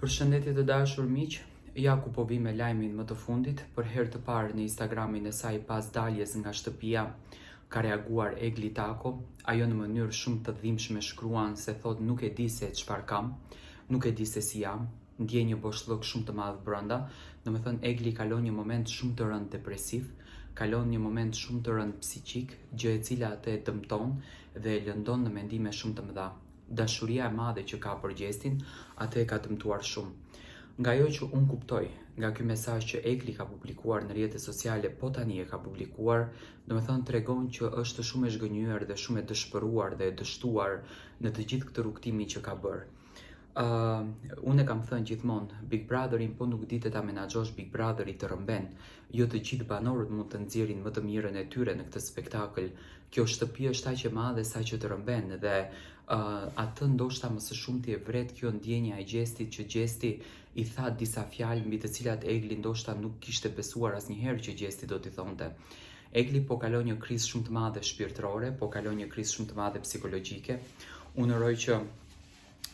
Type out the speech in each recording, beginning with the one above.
Përshëndetje të dashur miq, ja ku po vi me lajmin më të fundit. Për herë të parë në Instagramin e saj pas daljes nga shtëpia ka reaguar Egli Tako. Ajo në mënyrë shumë të dhimbshme shkruan se thot nuk e di se çfarë kam, nuk e di se si jam, ndjej një boshllëk shumë të madh brenda. Domethënë Egli kalon një moment shumë të rënd depresiv, kalon një moment shumë të rënd psiqik, gjë e cila atë e dëmton dhe e lëndon në mendime shumë të mëdha. Dashuria e madhe që ka për Gjestin, atë e ka dëmtuar shumë. Nga ajo që unë kuptoj, nga ky mesazh që Egli ka publikuar në rrjetet sociale, po tani e ka publikuar, domethënë tregon që është shumë e zhgënjur dhe shumë e dëshpëruar dhe e dështuar në të gjithë këtë rrugtimi që ka bërë. Unë e kam thënë gjithmonë, Big Brotherin po nuk di të ta menaxhosh Big Brotheri të rëmben, jo të gjithë banorët mund të nxjerrin më të mirën e tyre në këtë spektakël. Kjo shtëpi është aq e madhe sa që të rëmben dhe atë ndoshta më së shumti e vret kjo ndjenja e Gjestit që Gjesti i tha disa fjalë mbi të cilat Egli ndoshta nuk kishte besuar asnjëherë që Gjesti do t'i thonte. Egli po kalon një krizë shumë të madhe shpirtërore, po kalon një krizë shumë të madhe psikologjike. Unë uroj që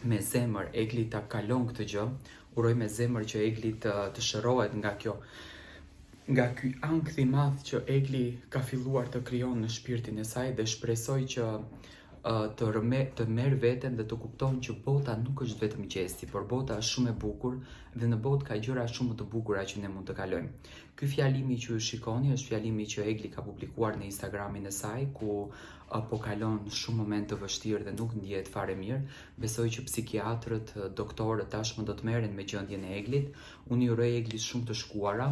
me zemër Egli ta kalon këtë gjë, uroj me zemër që Egli të shërohet nga ky ankth i madh që Egli ka filluar të krijon në shpirtin e saj dhe shpresoj që të merr veten dhe të kupton që bota nuk është vetëm Gjesti, por bota është shumë e bukur dhe në botë ka gjëra shumë të bukura që ne mund të kalojmë. Ky fjalimi që ju shikoni është fjalimi që Egli ka publikuar në Instagramin e saj, ku po kalon shumë momente të vështirë dhe nuk ndihet fare mirë. Besoj që psikiatrët, doktorët tashmë do të merren me gjendjen e Eglit. Unë i uroj Eglit shumë të shkuara,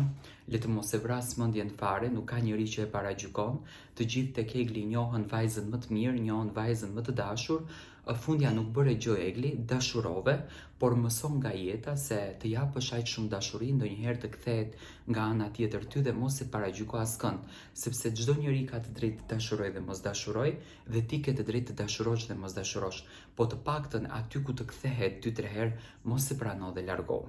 le të mos e vras mendjen fare, nuk ka njeri që e paragjykon. Të gjithë tek Egli njohën vajzën më të mirë, njohën vajzën më të dashur. Fundja nuk bëre gjë Egli, dashurove, por mëson nga jeta se të japësh aq shumë dashuri ndonjëherë të kthehet nga ana tjetër ty dhe mos e paragjyko askënd, sepse çdo njeri ka të drejtë të dashurojë dhe mos dashurojë dhe ti ke të drejtë të dashurosh dhe mos dashurosh, po të paktën aty ku të kthehet 2-3 herë mos e prano dhe largohu.